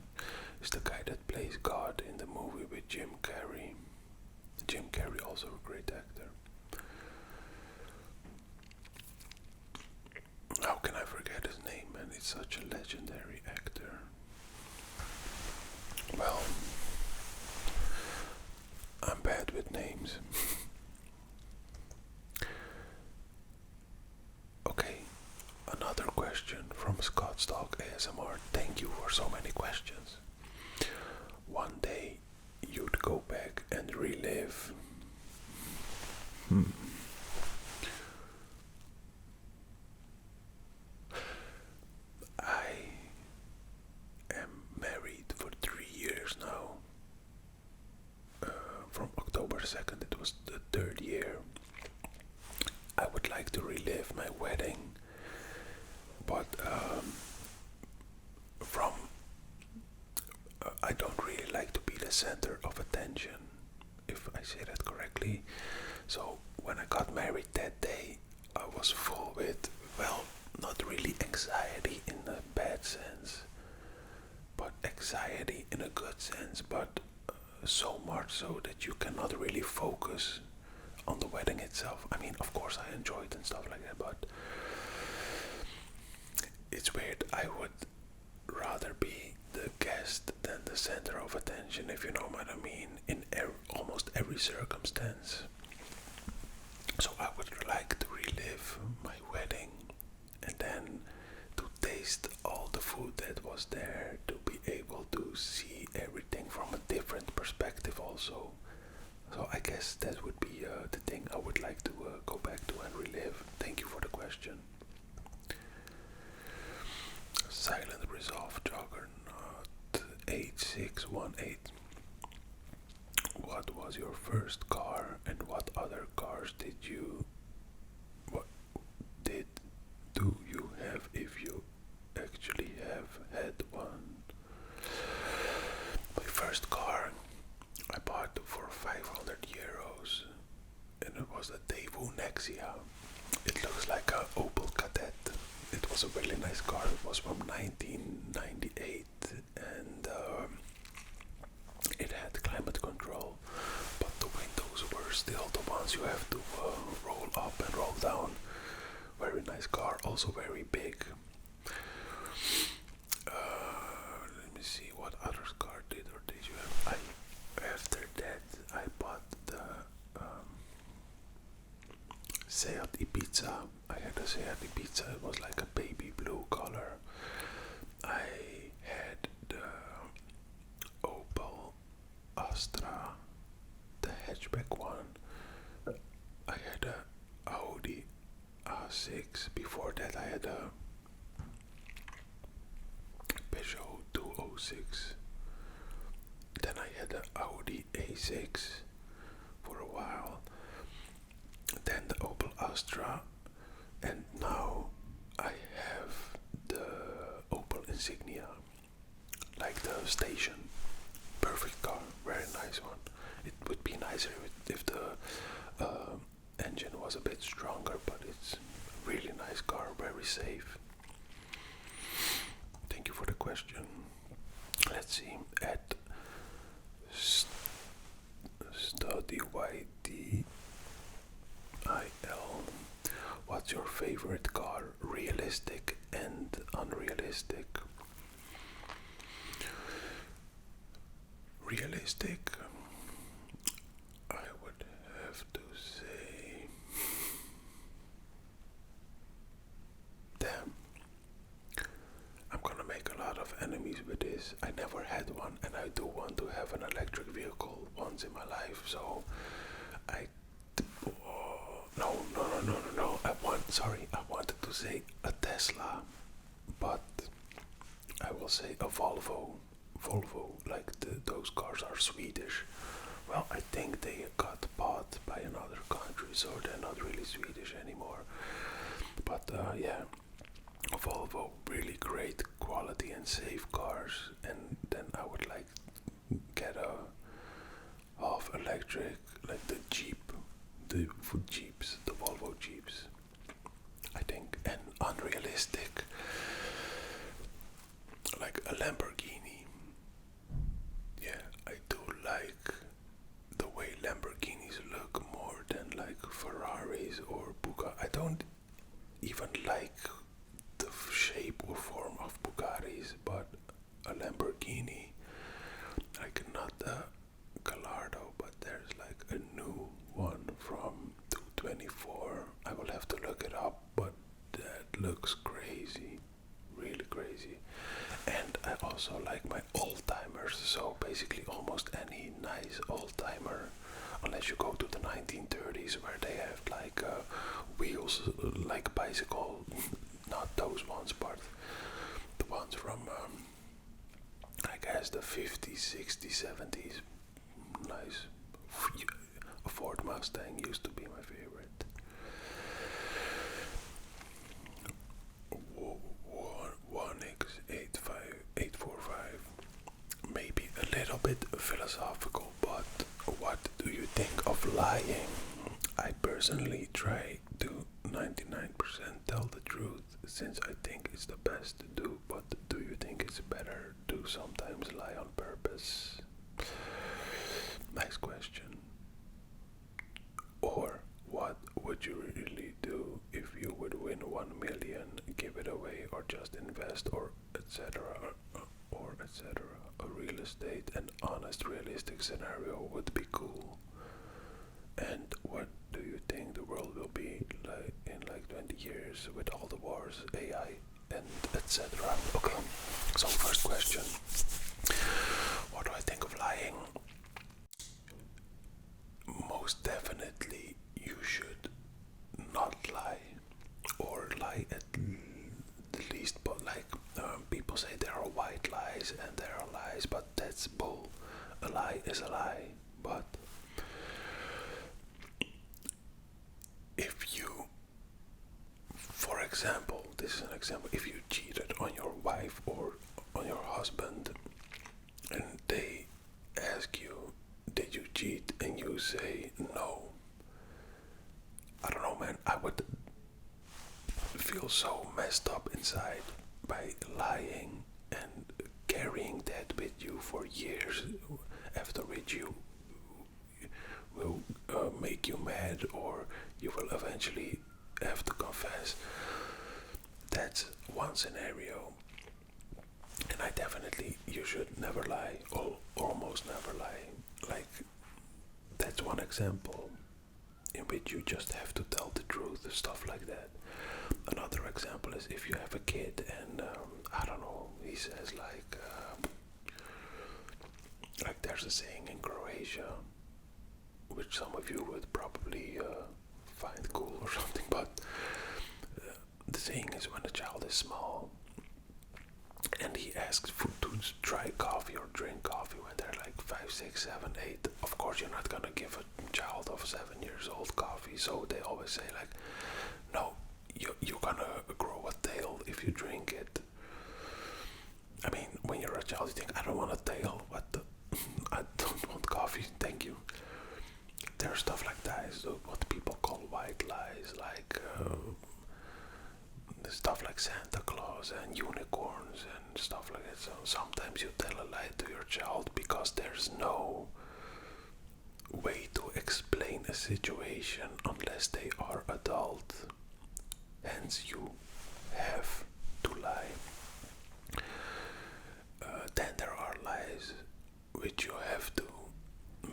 It's the guy that plays God in the movie with Jim Carrey. Jim Carrey, also a great actor. How can I forget his name, man? It's such a legendary actor. Well, I'm bad with names. Okay, another question from Scottstock ASMR. Thank you for so many questions. One day you'd go back and relive. I am married for 3 years now. From October 2nd, it was the 3rd year. I would like to relive my wedding, but I don't really like to be the center of attention, if I say that correctly. So when I got married that day, I was full with, well, not really anxiety in a bad sense, but anxiety in a good sense, but so much so that you cannot really focus on the wedding itself. I mean, of course I enjoyed and stuff like that, but it's weird. I would rather be the guest than the center of attention, if you know what I mean, in almost every circumstance. So I would like to relive my wedding and then to taste all the food that was there, to be able to see everything from a different perspective also. So I guess that would be the thing I would like to go back to and relive. Thank you for the question. Silent Resolve Juggernaut 8618. What was your first car and what other cars did you do you have, if you actually have had one? My first car I bought for 500 euros and it was a Daewoo Nexia. It looks like a Opel Kadett. It was a really nice car. It was from 1998 and it had climate control, but the windows were still the ones you have to roll up and roll down. Very nice car, also very big. Let me see what other car did you have. After that I bought the Seat Ibiza. I had a Seat Ibiza. It was like a baby blue color. I had the Opel Astra, the hatchback one. I had a Audi A6. Before that I had a Peugeot 206. Then I had an Audi A6 for a while. Then the Opel Astra, and now I have the Opel Insignia, like the station. Perfect car, very nice one. It would be nicer if the engine was a bit stronger, but it's a really nice car, very safe. Thank you for the question. Let's see, at Study YDIL, what's your favorite car? Realistic and unrealistic. Realistic, I would have to say, damn, I'm gonna make a lot of enemies with this. I never had one, and I do want to have an electric vehicle once in my life, so no. I wanted to say a Tesla, but I will say a Volvo. Like those cars are Swedish. Well, I think they got bought by another country, so they're not really Swedish anymore. But yeah, Volvo, really great quality and safe cars. And then I would like get a half electric, like the Jeep, the Jeeps, the Volvo Jeeps, I think. And unrealistic, like a Lamborghini. Yeah, I do like the way Lamborghinis look more than like Ferraris or Bugatti. I don't even like the shape or form of Bugattis, but a Lamborghini, like not a Gallardo, but there's like a new one from 224. I will have to look it up, but that looks crazy, really crazy. And I also like my old-timers, so basically almost any nice old-timer, unless you go to the 1930s where they have like wheels like bicycle, not those ones, but the ones from I guess the 50s, 60s, 70s. Nice. A Ford Mustang used to be my favorite. 1x85845. Maybe a little bit philosophical, but what do you think of lying? I personally try to 99% tell the truth, since I think it's the best to do, but do you think it's better to sometimes lie on purpose? Nice question. Or what would you really do if you would win 1 million, give it away, or just invest, or etc. or etc. A real estate and honest realistic scenario would be cool. And what do you think the world will be like in like 20 years with all the wars, AI, and etc.? Okay, so first question. What do I think of lying? Most definitely you should not lie, or lie at the least, but like people say there are white lies and there are lies, but that's bull. A lie is a lie. But if you, for example, this is an example, if you cheated on your wife or on your husband and they ask you, did you cheat, and you say no, I don't know, man, I would feel so messed up inside by lying and carrying that with you for years, after which you will make you mad, or you will eventually have to confess. That's one scenario. And I definitely, you should never lie, or almost never lie. Like, that's one example in which you just have to tell the truth, stuff like that. Another example is if you have a kid and, I don't know, he says like there's a saying in Croatia, which some of you would probably find cool or something, but the saying is when a child is small and he asks to try coffee or drink coffee when they're like 5, 6, 7, 8. Of course, you're not gonna give a child of 7 years old coffee, so they always say like, no, you're gonna grow a tail if you drink it. I mean, when you're a child, you think, I don't want a sometimes you tell a lie to your child because there's no way to explain a situation unless they are adult. Hence, you have to lie. Then there are lies which you have to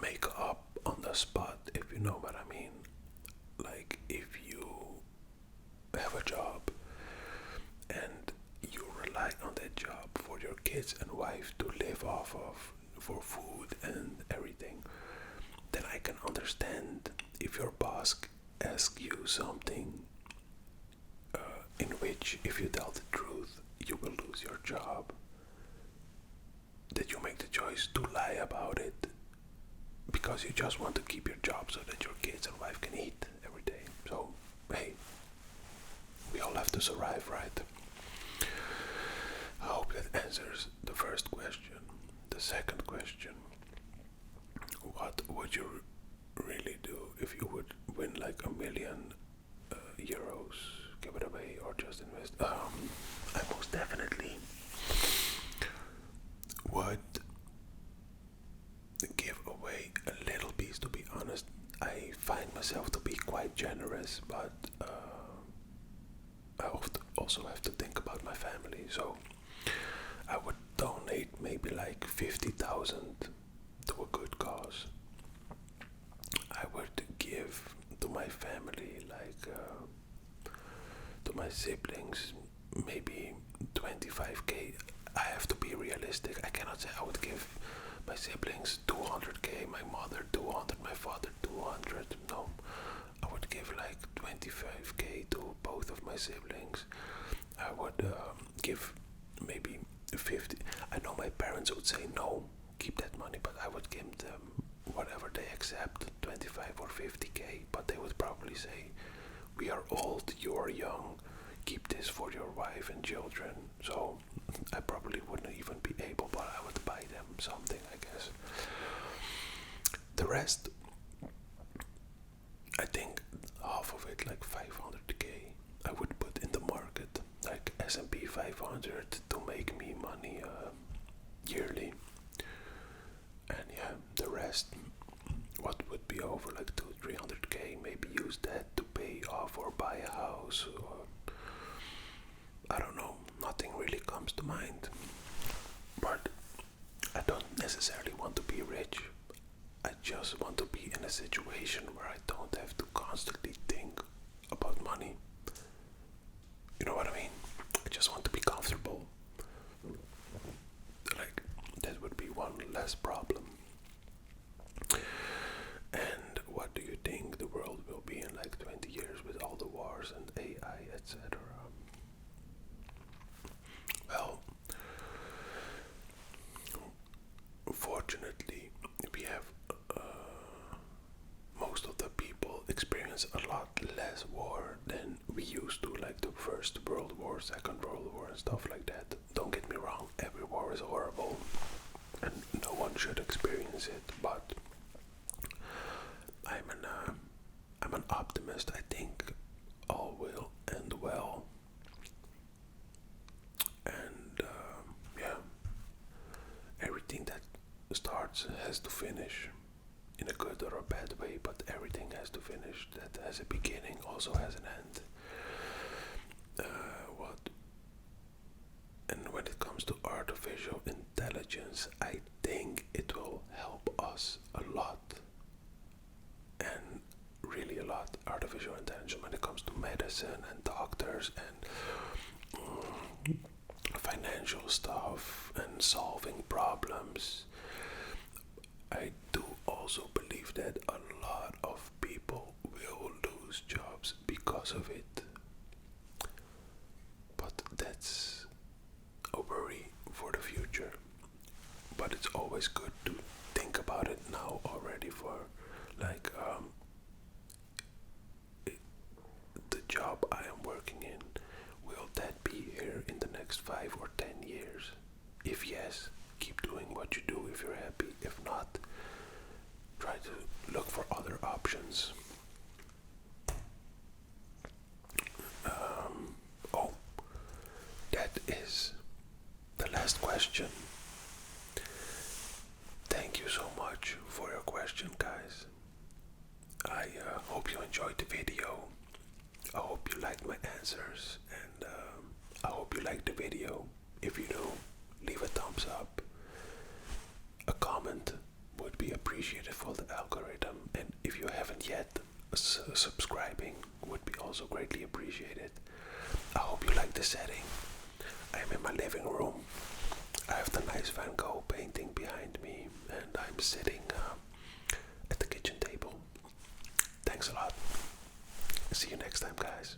make up on the spot, if you know what I mean. Like if you have a job and you rely on that job for your kids and wife to live off of, for food and everything, then I can understand if your boss asks you something in which, if you tell the truth, you will lose your job, that you make the choice to lie about it because you just want to keep your job so that your kids and wife can eat every day. So, hey, we all have to survive, right? I hope that answers the first question. The second question: what would you really do if you would win like €1,000,000, give it away, or just invest? I most definitely would give away a little piece. To be honest, I find myself to be quite generous, but I also have to think about my family. So I would donate maybe like 50,000 to a good cause. I would give to my family, like to my siblings, maybe 25k. I have to be realistic. I cannot say I would give my siblings 200k, my mother 200, my father 200. No, I would give like 25k to both of my siblings. I would give maybe 50. I know my parents would say no, keep that money, but I would give them whatever they accept, 25 or 50k, but they would probably say, we are old, you are young, keep this for your wife and children. So I probably wouldn't even be able, but I would buy them something, I guess. The rest, I think half of it, like 500k, I would put in the market, like S&P 500, to make me money yearly. And yeah, the rest, what would be over like 200-300k, maybe use that to pay off or buy a house, or I don't know, nothing really comes to mind. But I don't necessarily want to be rich. I just want to be in a situation where I don't have to constantly think about money. You know what I mean? I just want to be comfortable. Like, that would be one less problem. And what do you think the world will be in like 20 years with all the wars and AI, etc.? Well, fortunately, we have most of the people experience a lot less war than we used to, like the First World War, Second World War, and stuff like that. Don't get me wrong, every war is horrible, and no one should experience it. But I'm an optimist. I think all will end well, and yeah, everything that starts has to finish, in a good or a bad way, but everything has to finish. That has a beginning also has an end. And when it comes to artificial intelligence, I think it will help us a lot, and really a lot. Artificial intelligence when it comes to medicine and doctors and financial stuff and solving problems. I do also believe that a lot of people will lose jobs because of it. But that's a worry for the future. But it's always good to think about it now already, for like the job I am working in, will that be here in the next 5 or 10 years? If yes, keep doing what you do if you're happy. If not, try to look for other options. Oh, that is the last question. hope you enjoyed the video. I hope you liked my answers, and I hope you liked the video. If you do, leave a thumbs up. A comment would be appreciated for the algorithm, and if you haven't yet, subscribing would be also greatly appreciated. I hope you like the setting. I am in my living room. I have the nice Van Gogh painting behind me, and I'm sitting at the kitchen table. Thanks a lot. See you next time, guys.